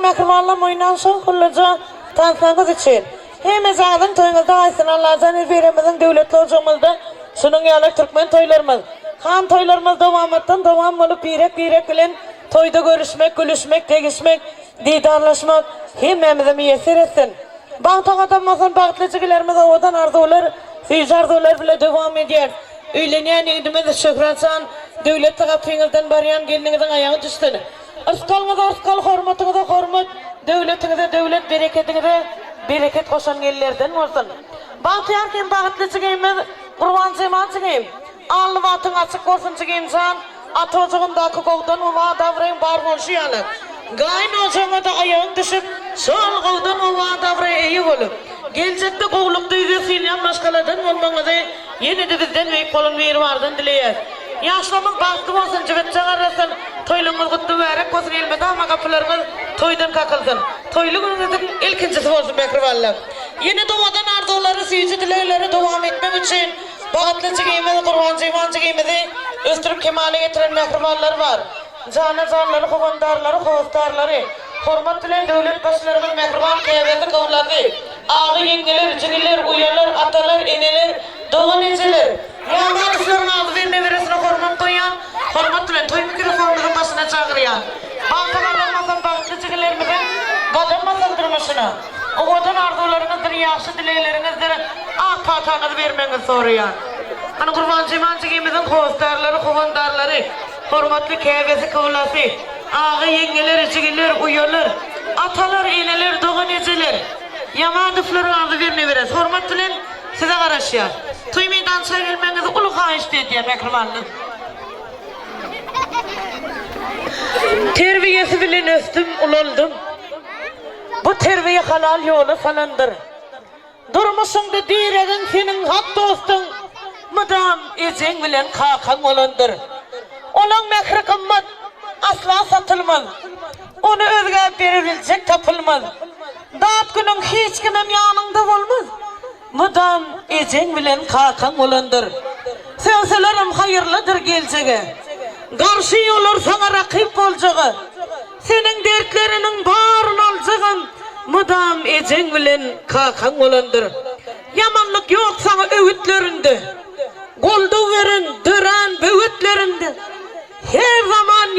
Mekrıvallam oynansın kullaca tansanız için. Hem zaten toyunuzda aysın Allah'tan veremizin devletli hocamızda şunun yanı Türkmen toylarımız. Han toylarımız devam ettin, devam olup birek bilen toyda görüşmek, gülüşmek, tegişmek, didarlaşmak hemmemizin müyesser etsin. Bağıtan adammasın bağıtlıcıgilerimiz ovadan arzular, füze arzular bile devam ediyor. Üyleniyen idimiz şükransan, devletli kapıyınızdan barayan gelinizin ayağı düştün. Irskalınıza ırskal, hormatınıza hormat, devletinize devlet, bereketinize bereket koşan gellerden olsun. Bağıtıyarken bağıtlıcıgimiz, kurbancıyım, allı vatın açık olsun çıkıyımsan, atocağındaki kovdan uva davrayın bar bolşu yanı. Gayın ocağına da ayağın düşüp, sol kovdan uva davrayı iyi olup. Gelecekte kovlukta yüzü silyan başkalardan olmanızı yeni de bizden büyük kolun bir vardan dileyer. Yaşlamın baktım olsun, cıvıtçan arasın, toylumuz kutlu verip olsun elmede ama kapılarımız toydan kakılsın. Toylu günümüzün ilkincisi olsun Bekrivallah. Yeni doğadan arzuları, suyucu dilekleri devam etmek için bağıtlıcı giyimizi, kurbancı giyimizi östürüp kemale getiren Bekrivallar var. Canları, kuvandarları, kovustarları, hormat dilen devlet başlarımız Mekrival kıyafeti kavladı. Ağı yengeler, ciniler, uyalar, atalar, eneler, doğan eceler. Yağma kızların adı verme veresine hormat koyan, hormat dilen toy mikrofonunun başına çağırıyan. Bağıtamalanmasan bağıtlıcıgilerimizin gadamasan durmuşuna. Oğudan arzularınızdır, yaxşı dileylerinizdir, ağ patanızı vermeniz soruyan. Hani kurbancı giyimizin kovustarları, kuvandarları, hormatlı kıyafeti kavlası, ağı yengeler, ciniler, uyalar, atalar, eneler, doğan eceler. Yamadıfların adı verme veres. Hormat dilen size karışıyor. Toy meydançaya gelmenizi ulu kayış diye Mekrivallah. Terbiyesi bilen östüm, uloldum. Bu terbiye halal yolu falandır. Durmuşunda diregin senin hak dostun, mıdam ecen bilen kakan olandır. Olan mekri kımmat asla satılmaz. Onu özge verilecek tapılmaz. Dağıt günün hiç kimem yanında olmaz. Mıdam ecen bilen kakan olandır. Senselerim hayırlıdır geleceğe. Karşı olur sana rakip olacağı. Senin dertlerinin bağrın olacağın. Mıdam ecen bilen kakan olandır. Yamanlık yok sana öğütlerinde. Goldu verin, dören böğütlerinde. Her zaman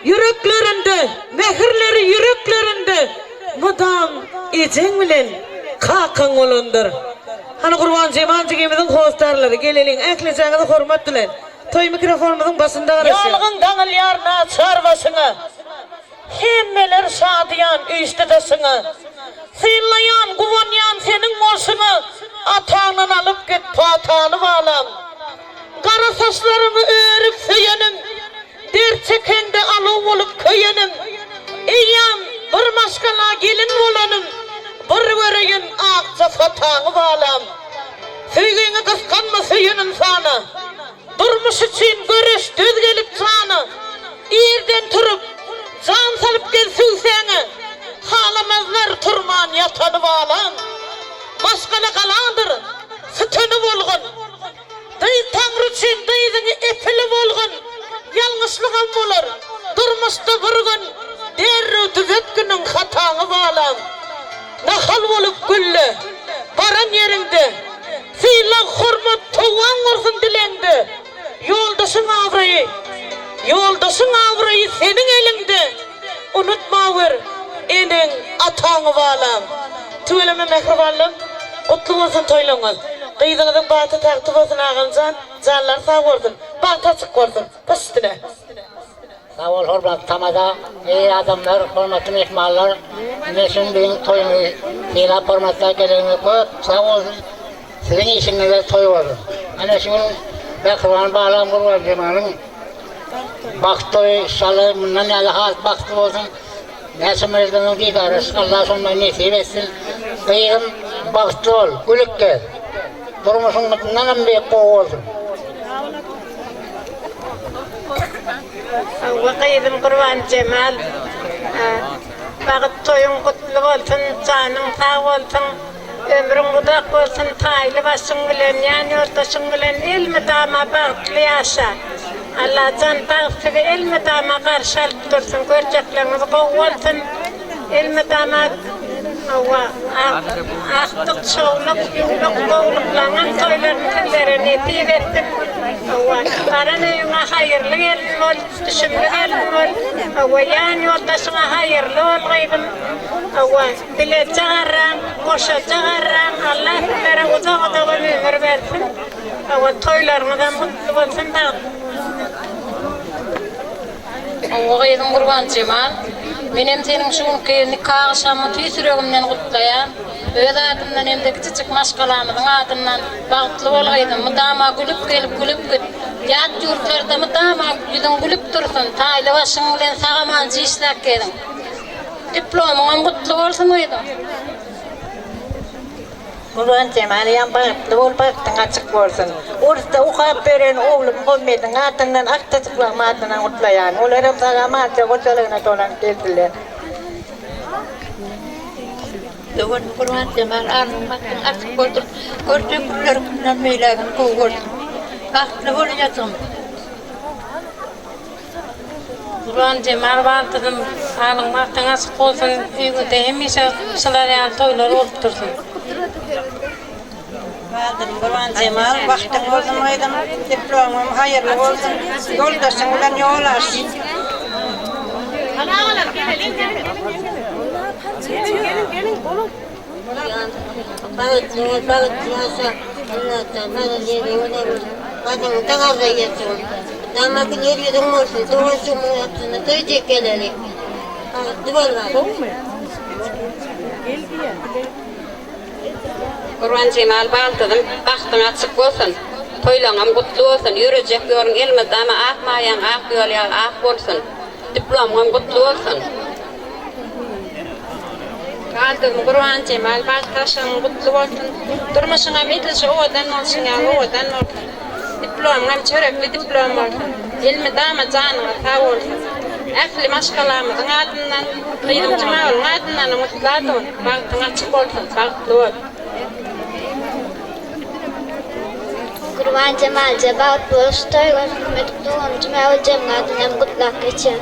yüreklerinde, mehirleri yüreklerinde. Mıdam ecen bilen kakan olandır. Hani kurbancı gemizin hostarları gelelim, ekleyeceğinizi hormat dilen. Toy mikrofonumuzun basında arası. Yalgın dağıl yarına çarvasına, hemmeler şadiyan üstedesine, sıylayan, kuvanyan senin olsuna, atağından alıp git patağını bağlam. Kara saçlarımı örüp söylenim, der çekende alım olup köyünüm. İyyan bir maşkala gelin olanım, bir vereyin ağça fatağını bağlam. Söyleyini kıskanma söylenim sana. Durmuş için görüş düz gelip sana. İyirden turup can salıp gelsin seni. Halamazlar turman yatanı bağlan. Başkana kalandır sütünü bolgun. Dıy tanrı için dıydını epili bolgun. Yanlışlıkam olur. Durmuşta bir gün derru düzet günün hatanı bağlan. Nahal olup güllü baran yerinde. Silah hormat toğan olsun dilendi. Yoldaşın avrayı senin elinde. Unutma ver, enin atağını bağlam. Tüyleme Mekrivallam, kutlu olsun toylunuz. Kıydığınızın batı taktı olsun ağıncan, canlar sağ olsun, batı açık olsun, baş üstüne. Sağ ol hormat tamada, iyi adamlar, hormatlı mehmanlar, meşin benim toyumu, silah hormatlar geleni koyup, sağ olsun. Sizin işinizde toy olsun. Hani şimdi Mekrivallam bağlam kurban zamanım. Baktı inşallah bundan Allah'a baktı olsun. Nesum Erdoğan'ın didarısı Allah sonuna nasip etsin. Kıyım baktı ol, gülük gel. Durmuşun bundan bir kov olsun. وقيد قربان جمال بغت toyun kutlu olsun, canın sağ olsun, ömrün udak olsun, taylı başın bilen, yani ortasın bilen, ilmi dama bağıtlı yaşa. Allah can bağıtlı ve ilmi dama karşı alıp dursun, görecekleriniz kov olsun, ilmi dama aktık, çoğuluk, yulluk, boğuluklarının toylarını tillerini divettim. Paran evine hayırlı gelin ol, düşünlü gelin ol, yani yoldaşına hayırlı ol gaybın. Bile çağırran, koşa çağırran, Allah hepilere uzak uzak ömür versin. Toylarımızdan mutlu olsun da. Gaybın Kurban Cemal. Benim senin şunki nikah akşamı tüysürüğümden kutlayan, öz adımdan hem de küçük maşkalamızın adından bağıtlı olgaydım. Mıdama gülüp gelip gülüp git. Yat yurtlarda mıdama yüzün gülüp dursun. Taylı başın bilen sağamancı işlek edin. Diplomuna mutlu olsun oydu. Kurban Cemal'yan bağıtlı ol, bağıttın açık olsun. Orada ukap veren oğlum Muhammed'in adından aktatıklığım adından kutlayan. Onlarım sağamancı koçalığına dolan geldiler. Doğan Kurban Cemal arnımaktan açık olsun. Gördüğüm günlerimden meyleğin kov olsun. Bağıtlı olacaksın. Kurban Cemal bağıtıdım, alınmaktan açık olsun, üygüde hemişe sılayan toylar olup dursun. Kurban Cemal, vaktin olsun oydım, diplomam hayırlı olsun. Yoldaşın ulan yol açsın. Kurban Cemal bağlıdım, baktın açık olsun, toylanam kutlu olsun, yürüyecek yolun elmez ama akmayan, ak yol yal, ak olsun, diplomam kutlu olsun. Bağlıdım Kurban Cemal, bağlıtaşın kutlu olsun, durmuşuna midilşi oğudan olsun ya, oğudan olsun. Diplomam çörekli diplom olsun, elmi dama canına sağ olsun. Ekli maşkalamızın adından, kıydım cimağın adından mutlu olsun, bağlıtın açık olsun, bağlıtlı olsun. Kurban Cemal Cebat Boş Toygar Hükümet Doğum Cumhuriyet Cemiyeti'nden kutlak geçer.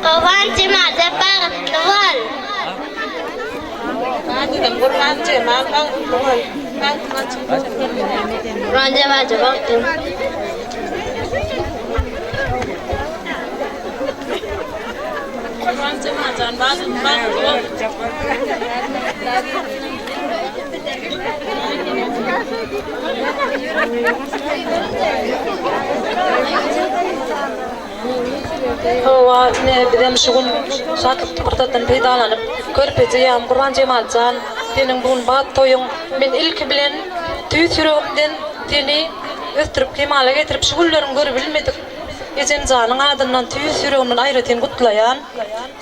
Kurban Cemal Cebat Doğal. Kurban Cemal, Kurban Cemal Cebat Doğal. Kurban Cemal can bağıtlı ol. Hava ne bilem şugun satıp kurtatın peydalanıp körpeceyam Kurban Cemal can senin bugün bağıt toyun men ilk bilen tüy sürüğümden seni östürüp kemale getirip şugullarını görüp bilmedik. Ecem canın adından tüy sürüğümden ayrıten kutlayan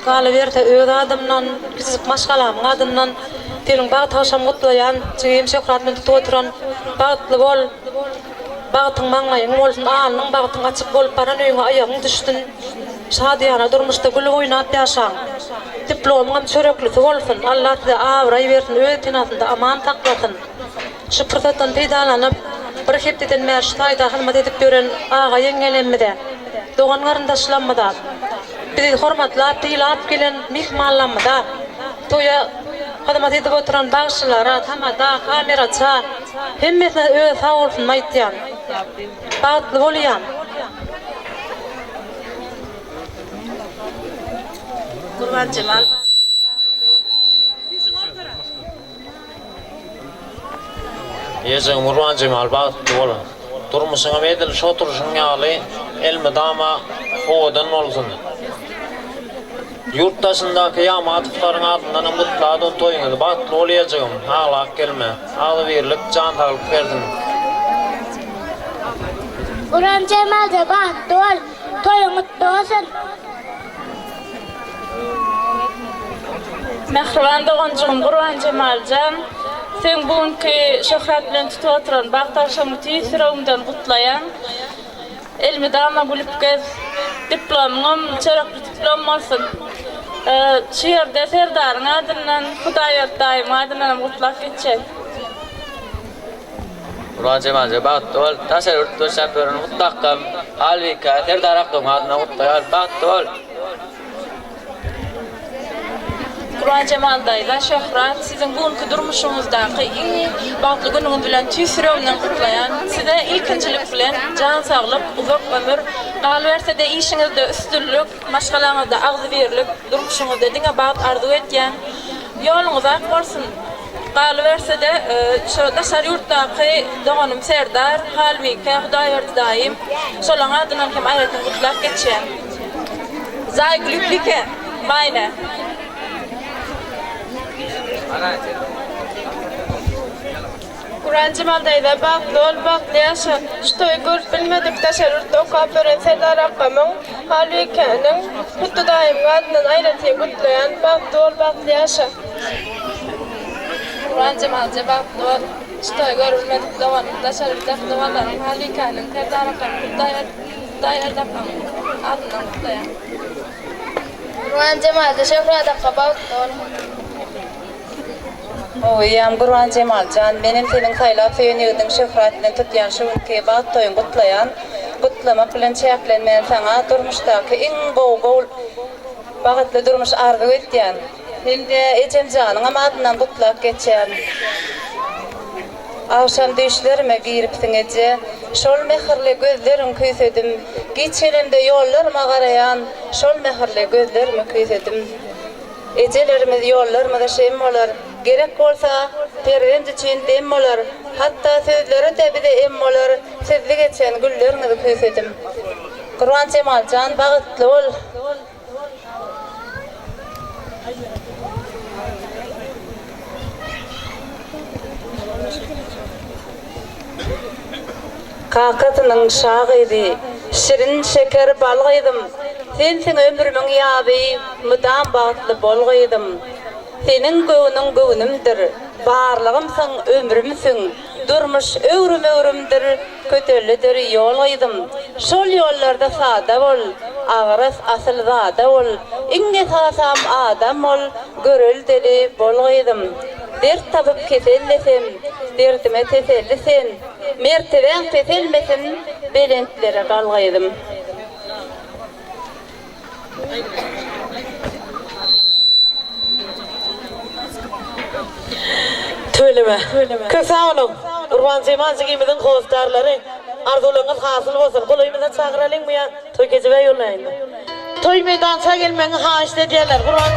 kalıverte öz adımdan küçük maşkalamın adından senin bağıt akşam kutlayan çiğim şöhratmen tutu oturan bağıtlı bol bağıtın mağlayın olsun ağanın bağıtın açık bol paran öyüne ayağın düştün şadiyana durmuşta gülü oynat yaşan diplomam çöreklisi olsun Allah size avrayı versin öğretin altında aman taklasın şu fırsattan peydalanıp bir hepteden merşitayda hılmat edip gören ağa yengelenmede doğan karındaşlanmada bizi hormatlap tiyilap gelen mihmallanmada toya hizmet edip oturan bağışçılara tamada kameraça hemmesine öz sağ olsun maytyan bağıtlı olayan Kurban Cemal. Yezin Kurban Cemal bağıtlı olun. Durmuşuna medil şoturuşun yağlı elmi dama oğudan olsun. Yurttaşındaki yağma atıfların adından mutlu adın toyunu bağıtlı olacağım. Ağlak gelme. Ağlı verilip can sağlık verdin. Kurban Cemal Cebat Doğal. Toyun mutlu olsun. Mehriban doğancığım Qurban Cemalcan, sen bugünkü şöhret bilen tutup oturan Bagtaşamı tüysürüğümden kutlayan, elmi dama gülüp gez, diplomum, çöröklü diplom olsun. Şu yerde Serdar'ın adından, Hudayat dayım adından kutlak geçecek. Qurban Cemalca bagtly bol, taşerup şampiyonu mutlaqam, Alvika, Serdar Akdoğan adına kutlayan bagtly bol. Qurban Cemal dayla şöhret, sizin bugünkü durmuşunuzdaki en bagtly günüňiz bilen tüysürüğümden kutlayan, size ilkinçilik bilen can sağlık, uzak ömür, galyberse de işiňizde üstünlük, maşgalaňyzda agzy berlik, durmuşuňyzda diňe bagt arzu etýän ýoluňyz ak bolsun. Galyberse de şu daşary ýurtdaky doganym Serdar, Halmika, Hudaýberdi daýym, şolaň adynan hem aýratyn kutlap geçýän. Zay glüklike, maýna. Qurban Cemal dayda bagtly ol, bagtly ýaşa. Ştoý görüp bilmedik taşerrütde okap beren Serdar Akkamyň, Halwikanyň, Hutda daýym adyndan aýratyn gutlaýan bagtly ol, bagtly ýaşa. Qurban Cemalca bagtly ol, ştoý görüp bilmedik taşerrütde okap Halwikanyň, Serdar Akkamyň, Hudaýberdi adyndan gutlaýan. Qurban Cemal'de şöhret akka bagtly ol. Oýam Qurban Cemalcan, menem seniň saýlap söýenýärdiň şöhretini tutýan şu günki bagty toýuň gutlaýan, gutlamak bilen çäklenmän saňa durmuşdaky iň gowy bagtly durmuş arzu etýän. Hinde Ejemjanyň adyndan gutlak geçýän. Awşam düşlerime giripsiň eje, şol mehirli gözlerim küýsedim, giçelimde ýollarma garayan, şol mehirli gözlerimi küýsedim. Ejelerimiz ýollarymyza şem bolar, gerek bolsa perdendi için dem bolar, hatta sözleri de bize em bolar, sizli geçen güllerinizi küýsedim. Qurban Cemalcan bagtly bol. Kakatynyň şagydy, şirin şeker balgydım. Sensiň ömrümiň ýaby, mudam bagtly bolgydım. Senin göwnüň göwnümdir, barlygymsyň, ömrümsiň. Durmuş öwrüm-öwrümdir, köterlidir ýolgydım. Şol ýollarda sada bol, agras asyl zada bol. Iňe sasam adam bol, görel deli bolgydım. Dert tapyp kesellesem, derdime teselli sen. Merteben teselmesin, belentlere galgydım. Töyleme. Kösawnyň Qurban Cemal jigimiziň hostarlary arzularyňyz hasyl bolsun. Goýmyza çagyralymmy ýa toý geçebe ýolaýyn. Toý meydança gelmeňi haýyş edýärler. Qurban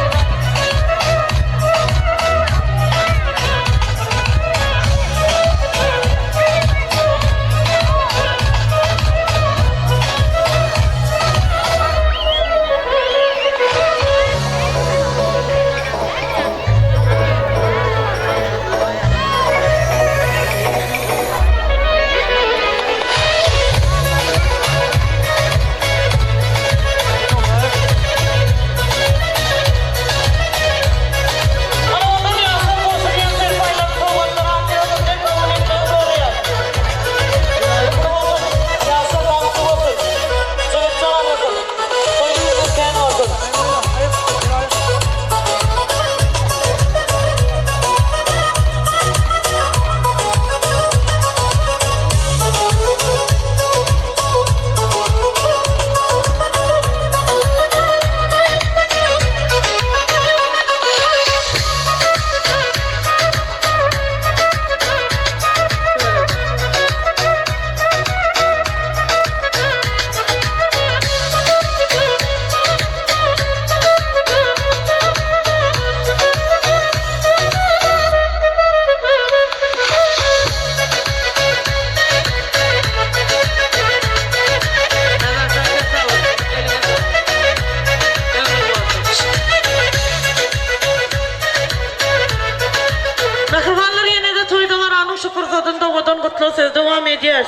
devam edýär.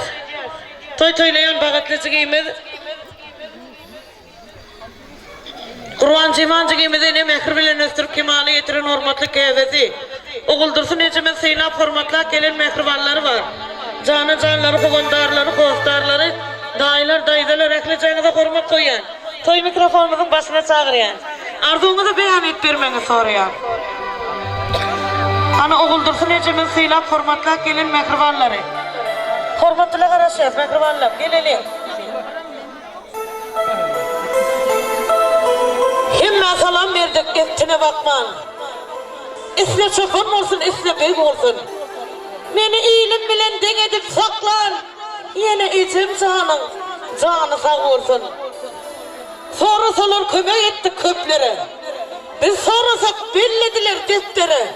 Toy toylayan bagatly jigimiz Kurban Cimancı gemide mehir bilen östürüp kemale getiren hormatlı kevesi. Oğuldursun ecemen seyla formatla gelen mehribanları var. Canı canları, kovandarları, kostarları, dayılar, dayıdalar, eklecağınıza hormat koyan. Toy mikrofonumuzun başına çağırıyan. Arzuğunuzu beyan et vermeni soruyor. Ana oğuldursun ecemen seyla formatla gelen mehribanları. Hormatlılar arasıyız mehribanlar. Gelelim. Himme salam verdik etine bakman. İsle çoban olsun, isle büyük olsun. Beni iyilim bilen den edip saklar. Yine içim canın, canı sağ olsun. Sonrasalar kömek ettik köplere. Biz sonrasak bellediler defteri.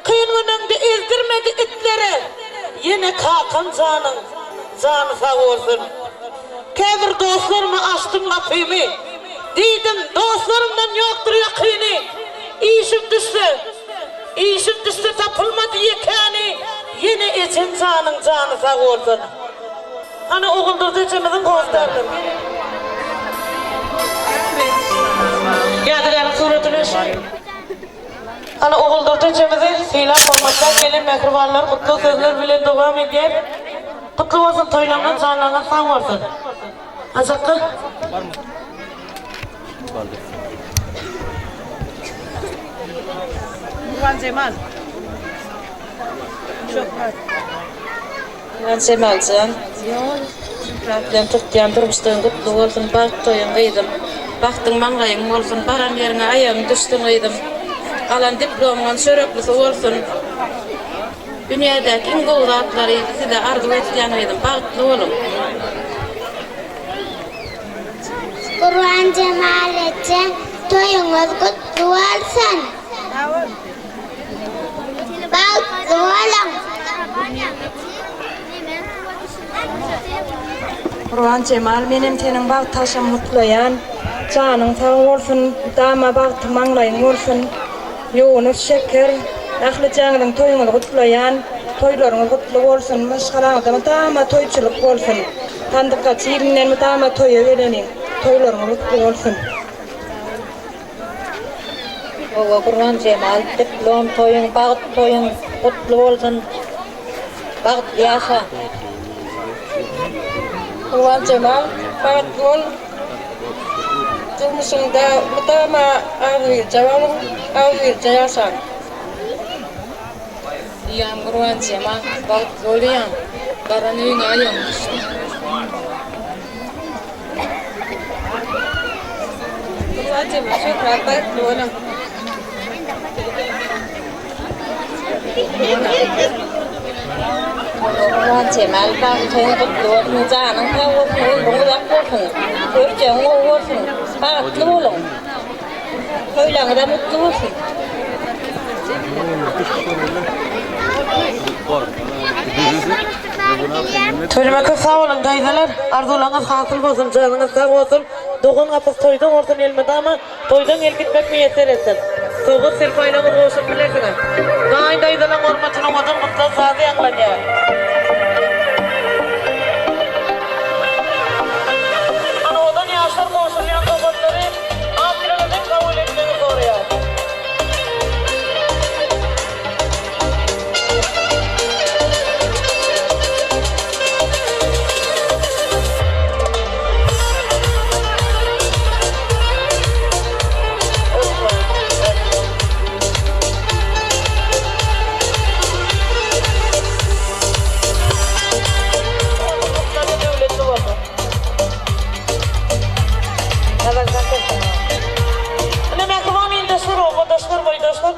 Kıyın önünde ezdirmedi itlere. Yine kalkın canın, canı sağ olsun. Kevir dostlarımı açtım kapıyımı. Dedim dostlarımdan yoktur yakini. İşim düştü tapılmadı yekani. Yine için canın canı sağ olsun. Hani oğuldurdu içimizin kostardır. Geldilerin suretini hani oğuldurdu içimizi silah formatlar gelin mehribanlar kutlu sözler bile devam eder. Kutlu olsun toylanan canlanan sağ olsun. Azakı. Kurban Cemal. Ben Cemalcan. Ben tutyan durmuştuğum kutlu olsun, bak toyun kıydım. Baktın manlayın olsun, paran yerine ayağım düştün kıydım. Alan diploman şöreklisi olsun. Dünyadaki en doğru atları ikisi de arzu etken kıydım. Baktlı olun. Kurban Cemal'e toyunuz kutlu olsun. Baklı olun. Kurban Cemal benim tenin bak taşım mutluyan. Canın sağ olsun, dama baktı manglayın olsun. Yoğunuz şeker, aklı canının toyunu kutlayan. Toylarınız kutlu olsun, maşkalanızda dama toyçuluk olsun. Tandıkka çiğrinden dama toyu verenin. Toylarınız kutlu olsun. Oğul Kurban Cemal, diplom toyun, bağıt toyun kutlu olsun. Bağıt yaşa. Kurban Cemal, bağıtlı ol. Durmuşunda dama ağırca olun, ağırca yaşa. Yan Kurban Cemal, bağıtlı oluyan. Baran evin ayağım düştü. Kurban Cemal, çok rahat bağıtlı olun. Kurban Cemal, bağıt toyun kutlu olsun. Canın sağ olsun, buğulak olsun. Körcen olsun, bağıtlı olun. Toylarınızda mutlu olsun. Toylamakı sağ olun dayılar. Arzularınız hasıl olsun, canınız sağ olsun. Doğun kapıs toydan ortadan elmedi ama toydan el gitmek mi yeter etsin. Soğuk sirpayla olsun bilesiniz. Dayın dayıların hormatına odan mutlu sazı yanlanıyor. Hani odan yaşlar koşulayan kapatları afiranızın kabul etmeni soruyor.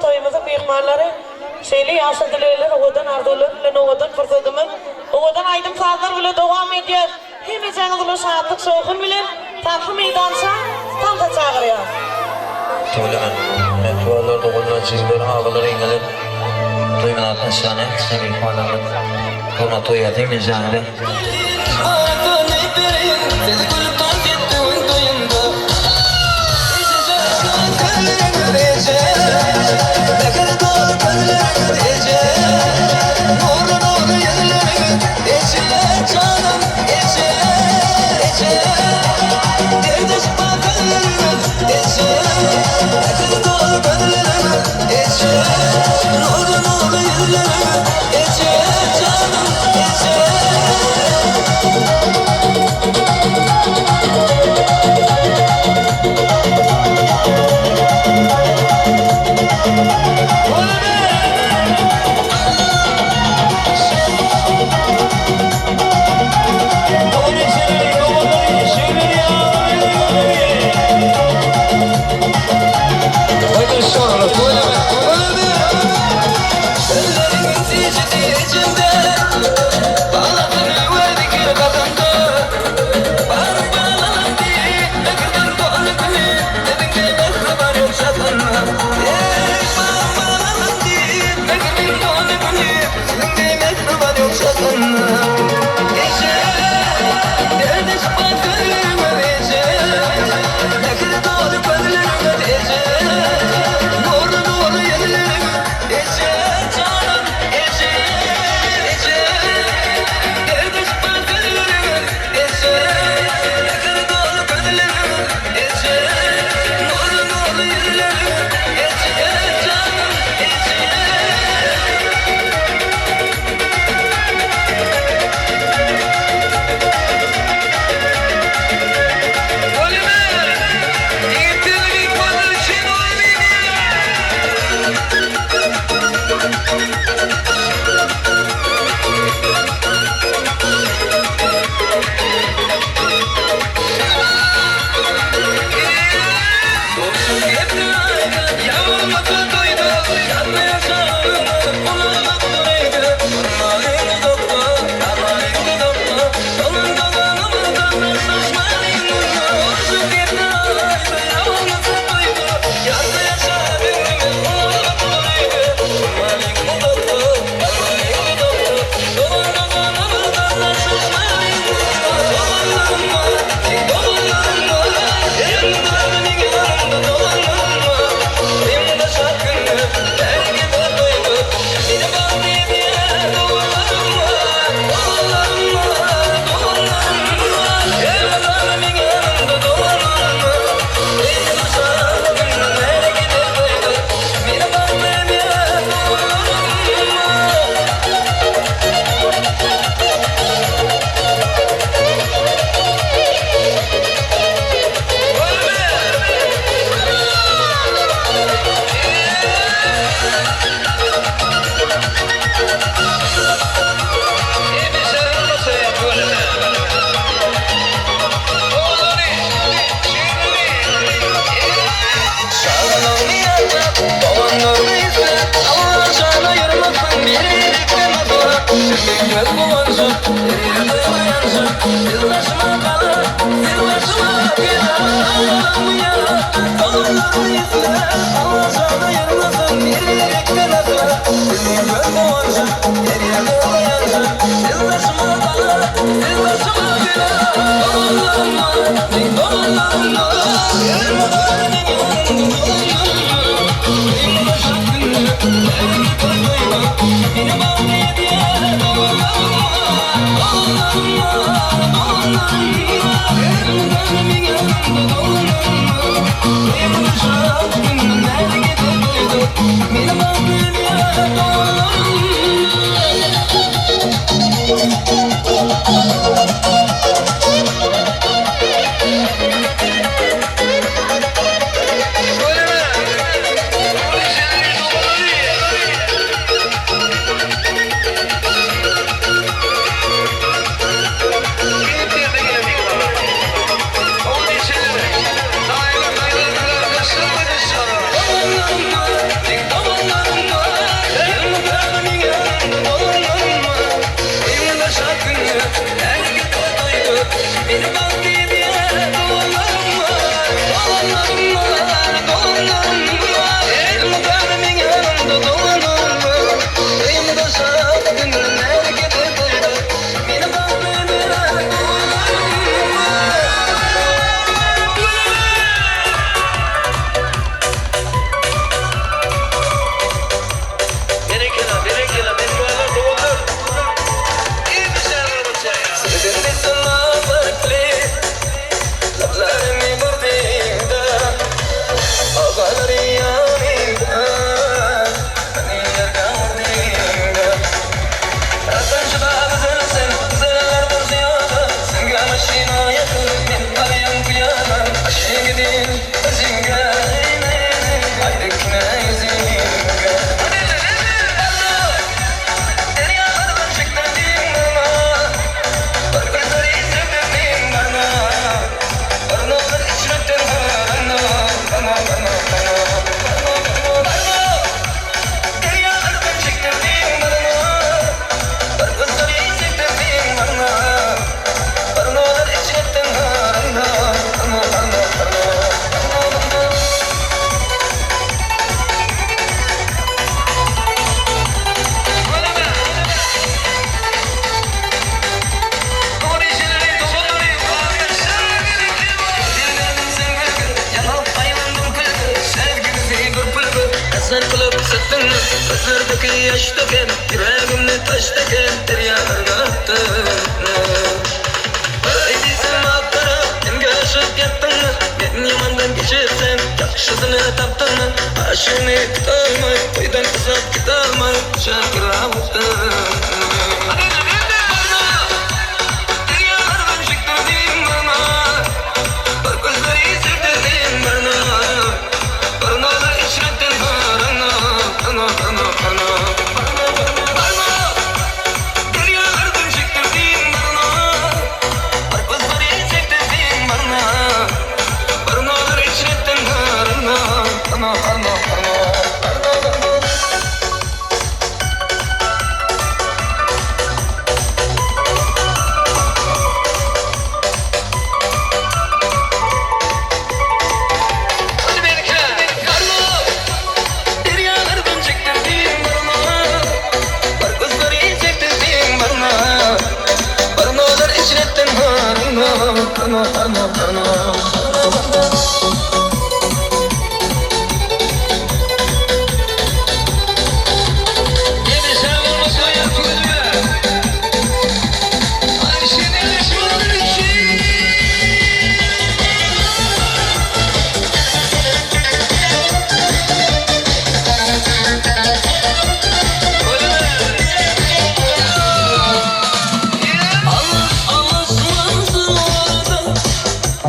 Toyumuzun mihmanları şeyli yaşlı dileğiler oğudan arzular bile oğudan fırsatımız oğudan aydım sağlar bile devam ediyor. Hemeceğiniz bile şahatlık soğukun bile tatlı meydansa tam da çağırıyor. Tövlemen, tuvalarda olan çizgiler, ağaları ingeler, toyman altın şahane, sevgili kuanlarım, korna toya değil mi canlı? Canım,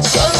So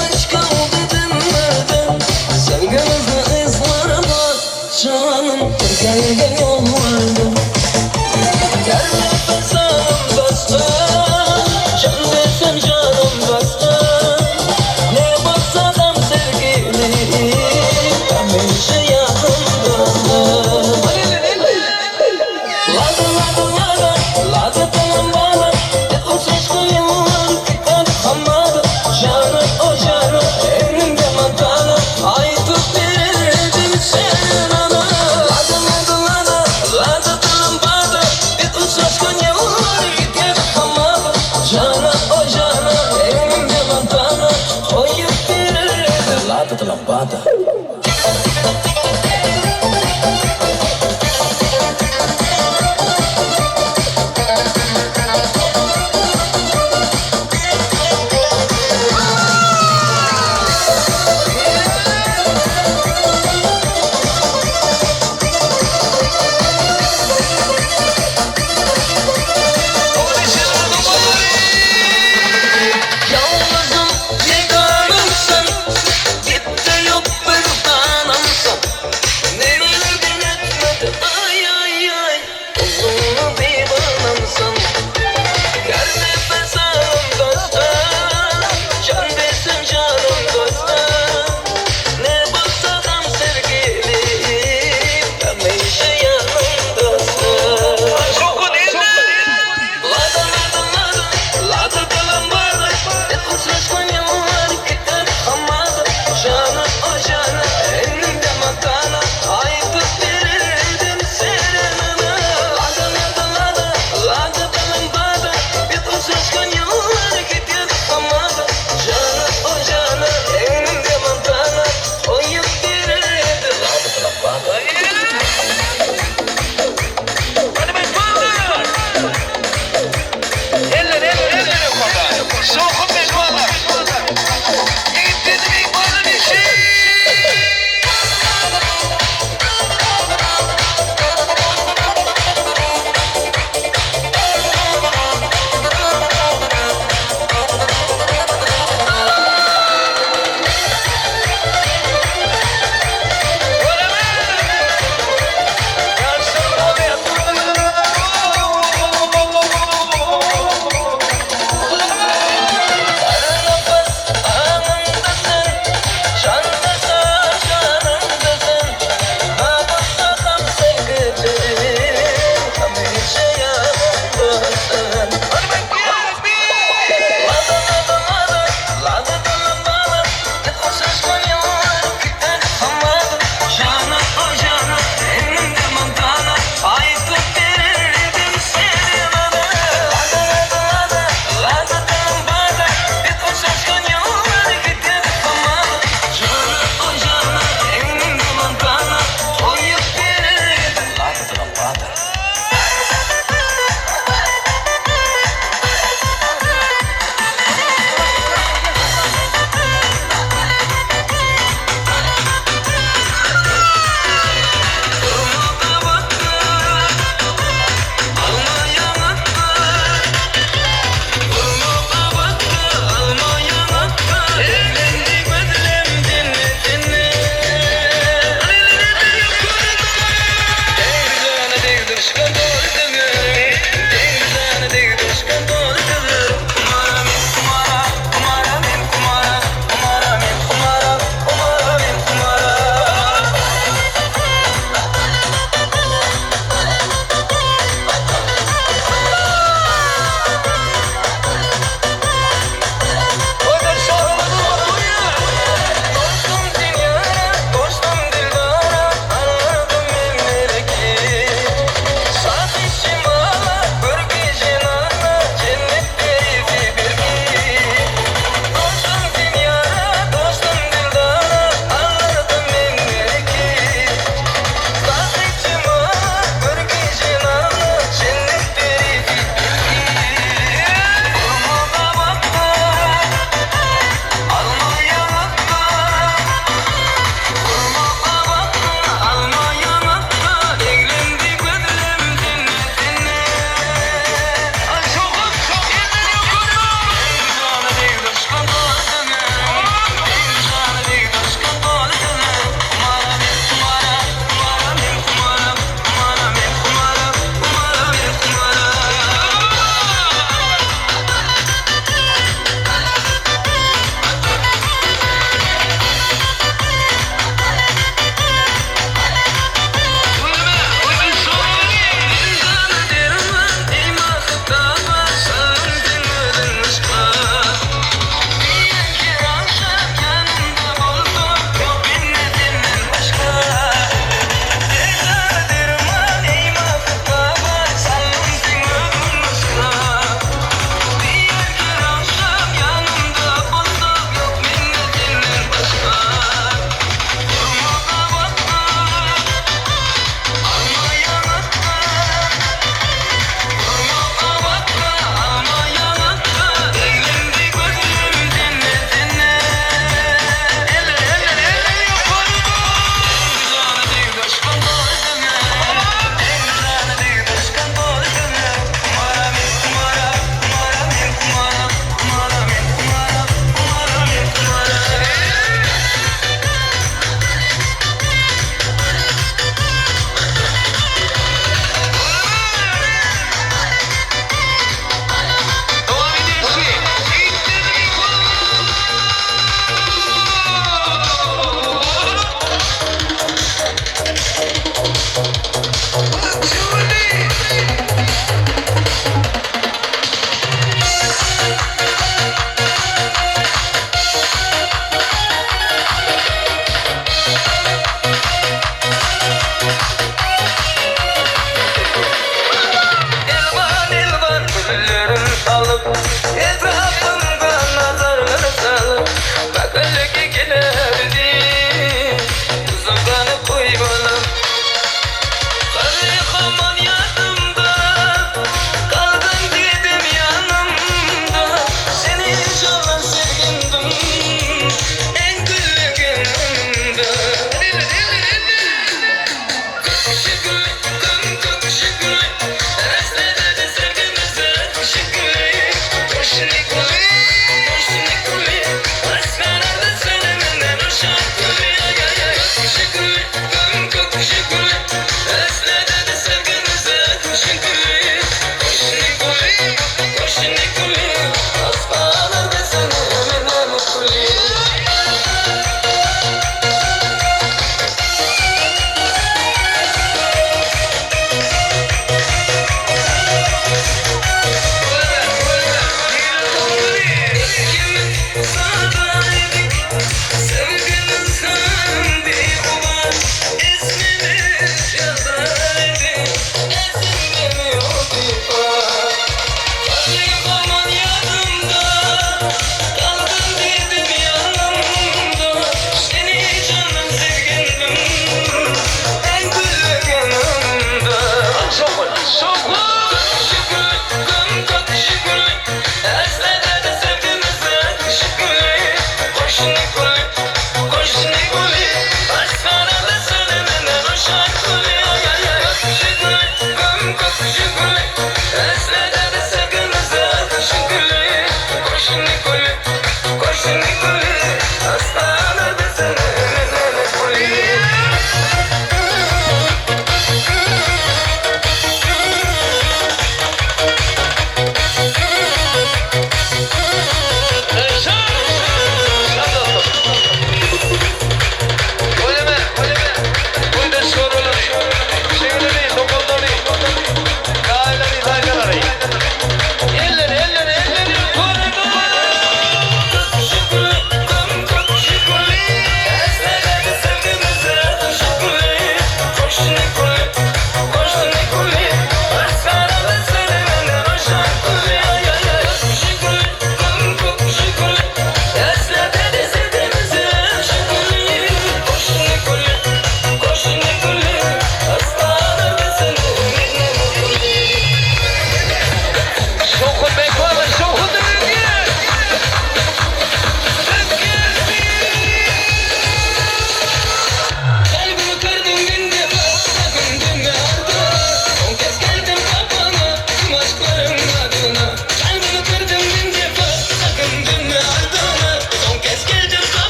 Yalnızım yeganımsın, git de yok bir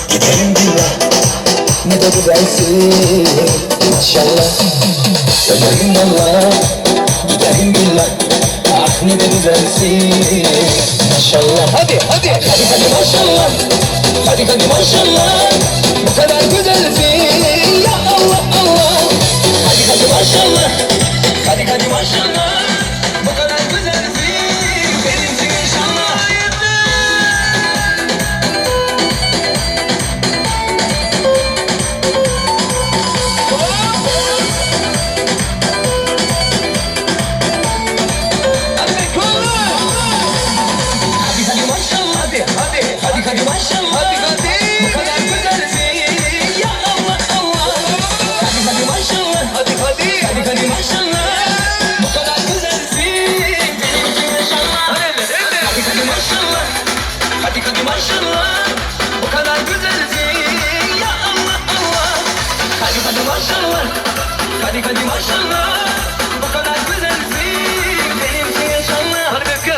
Gidelim billah, ne de güzelsin inşallah. Ölerim valla, gidelim billah, ah ne de güzelsin maşallah. Hadi maşallah, hadi maşallah, bu kadar güzelsin ya Allah Allah. Hadi maşallah, hadi maşallah, bu kadar güzelsin benimsin inşallah. Hadi maşallah, bu kadar güzelsin ya Allah Allah. Hadi maşallah, hadi maşallah, bu kadar güzelsin benimsin inşallah. Hadi maşallah, hadi maşallah, bu kadar güzelsin ya Allah Allah. Hadi maşallah, hadi maşallah, bu kadar güzelsin benimsin inşallah. Hadi bekle.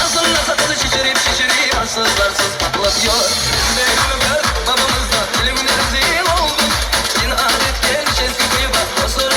Ağzımda sakalı şişirip arsızlarsız patlatıyor. Benim babamızda deli güne rezil oldum. Yine adetken şeski kıyıba nasıl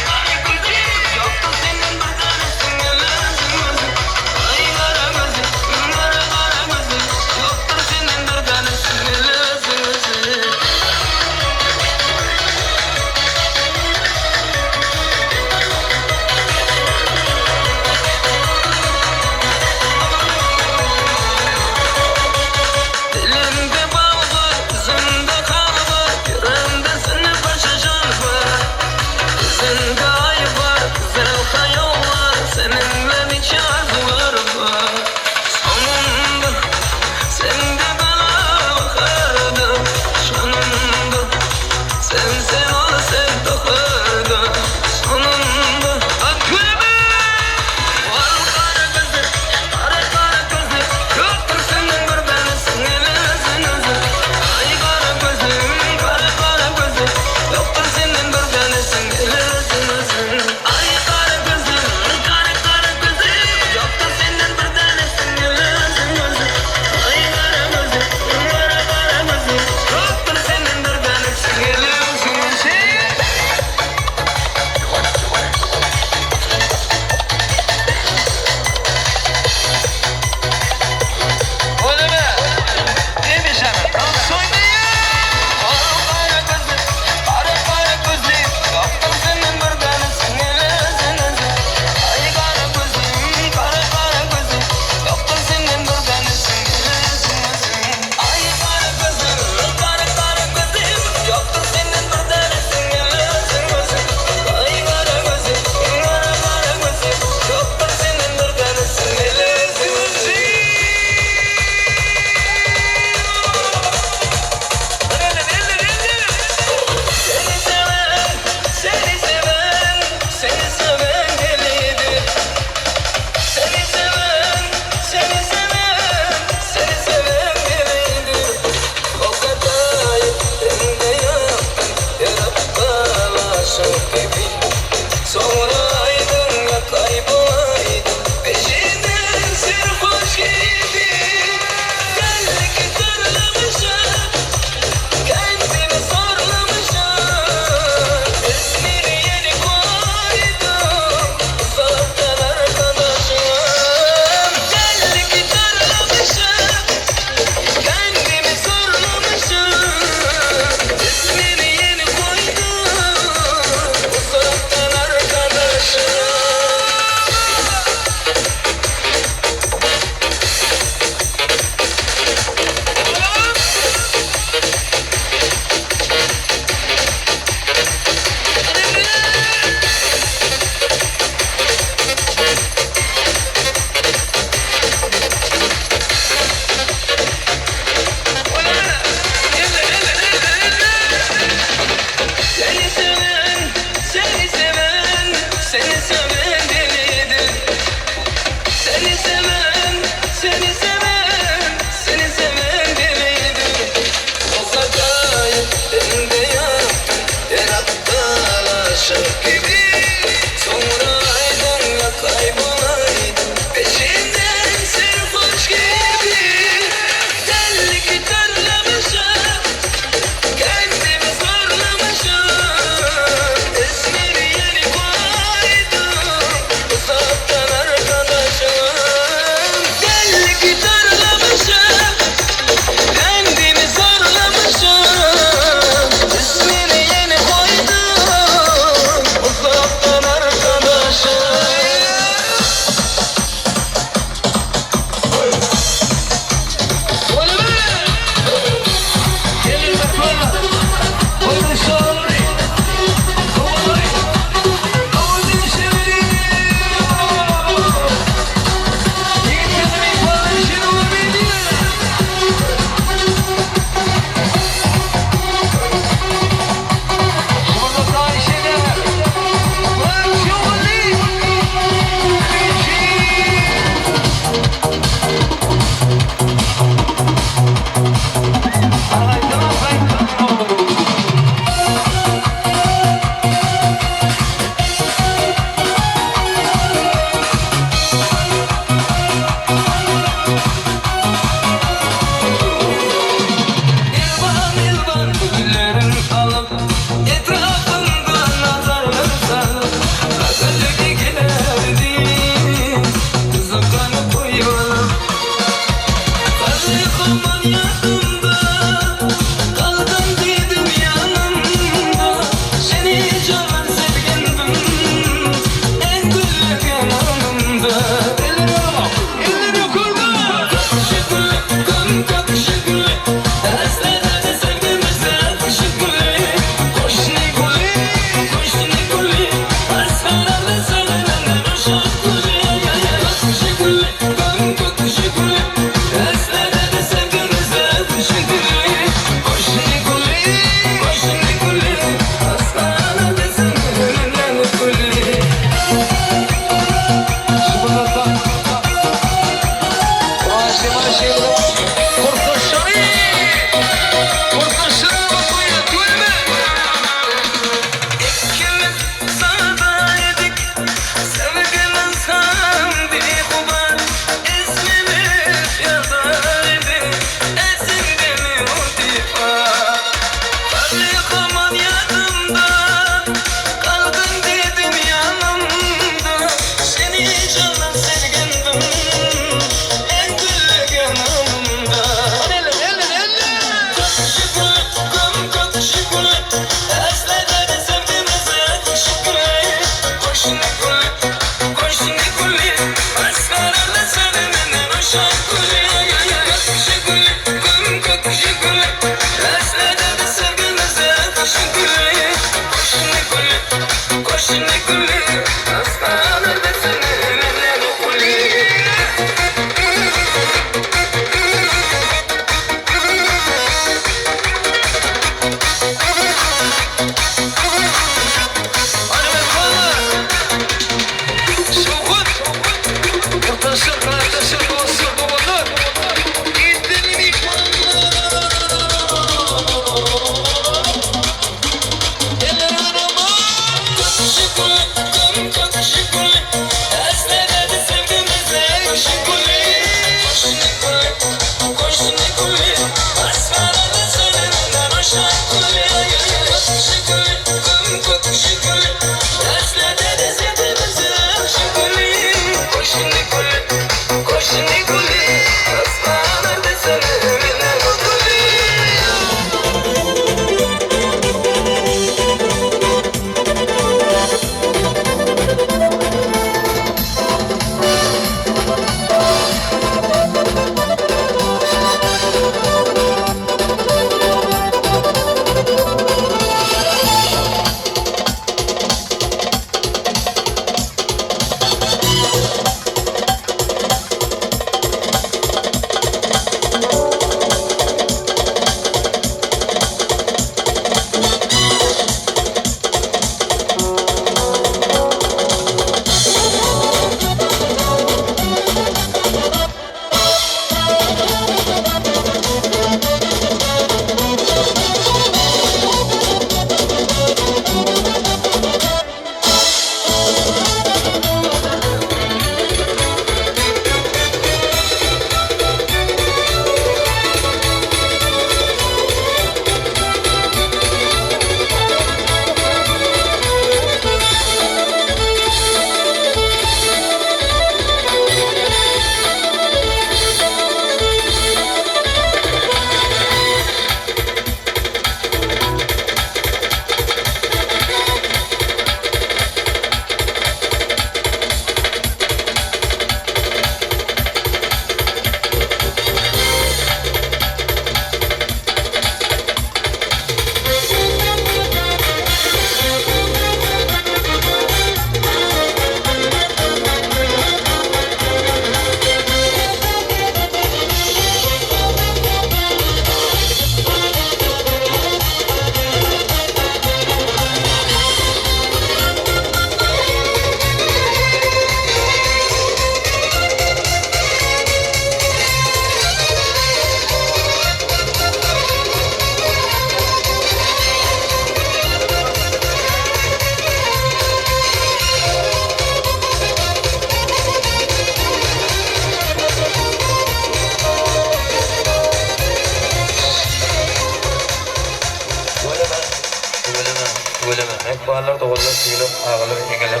söylememek, bağlar doğullar suyulup, ağılır, egeler.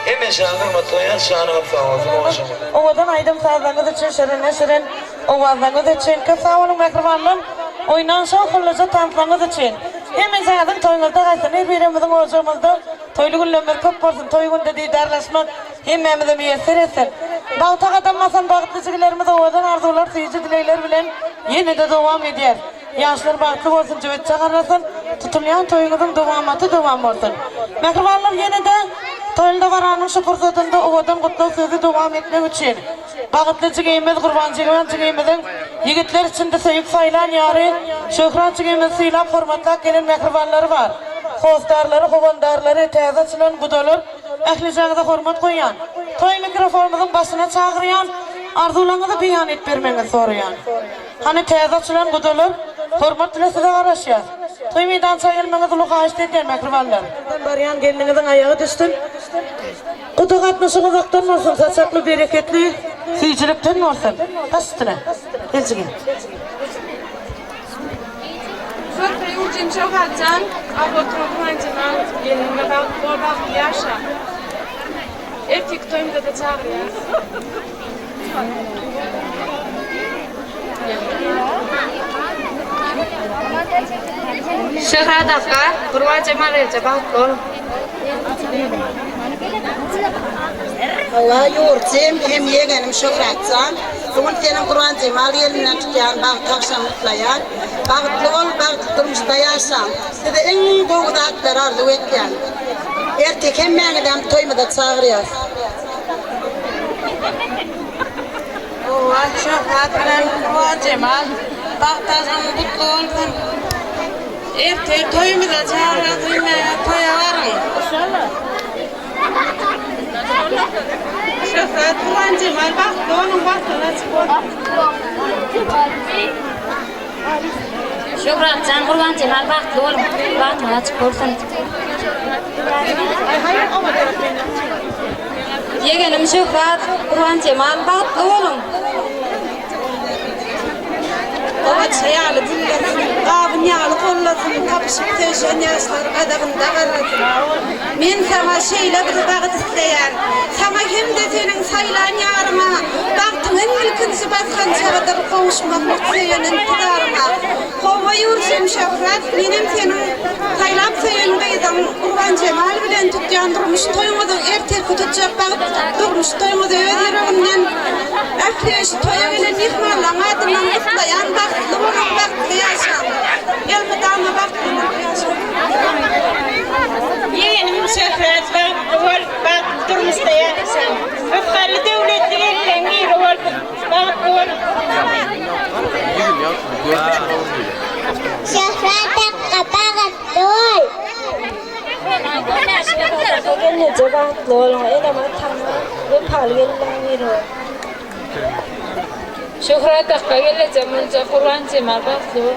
Hemen şanır matoya, şanır sağolsun. Ovadan aydım sağdanız için şirin, ovazdanız için ki sağ olun mekrivanlım. Oynan şan kıllıca tanıtmanız için. Hemen sağdın toyunuzda kaysın, her birimizin ocağımızda toylu güllömür köp olsun, toy günde didarlaşmak hemmemize müyesser etsin. Bağıta katanmasan bağıtlıcıklarımız ovadan arzular, suyucu dilekler bilen yine de devam eder. Yaşlar bağıtlık olsun, cüvet çağırlasın, tutulyan toyunuzun devamatı devam olsun. Mekrivanlar yine de toyunda varanın şu fırsatında ovadan kutlu sözü devam etmek için. Bağıtlıcı giyimiz, kurbancı giyimizin yigitler içinde sevip sayılan yarı, şöhratçı giyimiz sıyla formatlak gelen mekrivanları var. Hostarları, kovandarları, teyze açılan gudolur, ehlicağıza hormat koyan. Toy mikrofonumuzun başına çağırıyan, arzularınızı beyan et vermenizi soruyan. Hani teyze açılan gudolur, hormat ile size araşıyor. Toy meydan çayılmanız ulu kaçtı eder mekrivanlar. Barayan kendinizin ayağı düştün. Kutu katmışınız aktan olsun, saçaklı, bereketli, sıyıcılıktan olsun. Taş üstüne, elçiğin. Şurada ucun çok alcan, aboturun ancından yenilme bak yaşa. Erkek toyumda da çağırıyor. Şehradaka, Kurban Cemal Ece bakol. Allah yoğurtayım, hem yeğenim Şöhratcan. Bugün senin Kurban Cemal elinden tutan, bağ tavşan mutlayan. Bağıtlı ol, bağıtlı durmuşta yaşam. Size en doğru aktar arzu etken. Erkek hem beni ben toyumda çağırıyor. Allah Şöhratcan, Kurban Cemal. Bağ tavşan mutlu olsun. Erkek toyumuza çağırıyor, toya varın. İnşallah. Şöhrat Kurban Cemal baktı, onun baktığına çıkıyor. Şöhratcan Kurban Cemal baktı oğlum, baktığına çıkıyorsun. Yeğenim Şöhrat Kurban Cemal baktı oğlum. Baba çayalı dinlesin, kabın yağlı kollasın, kapışıp tevşen yaşlar adamında karasın. Men sana şeyle bir bağıt isteyen, sana hem de senin sayılan yarıma, baktığın ilkinci baskan çaradır kavuşmak mutsayan intidarıma. Kova yurşum Şöhrat, benim senin saylap sayın beyzan Kurban Cemal bilen tutyan durmuş toyumuzu ertek tutacak bağıt durmuş toyumuzu ödürümden Akreş toya gelen ihmallan adından kutlayan baktı, onun baktı yaşam. Elbidama baktı, yaşam. Yeğenim Şöhrat baktı, durmuşta yaşam. Öfkarlı devletli elinden giyri ol, baktı ol. Şöhrat baktı ol. Nece baktı oğlum, elama tamam ve palgelinden giyri ol. Şöhrat Akka geleceğim önce Kurban Cemal baktı ol.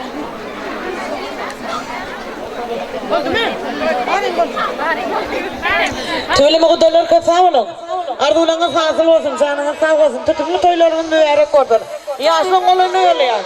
Töyleme kudalar ka sağ olun. Arzularınız hasıl olsun, canınız sağ olsun. Tutumlu toylarınız mübarek olsun. Yaşlı olun öyle ya.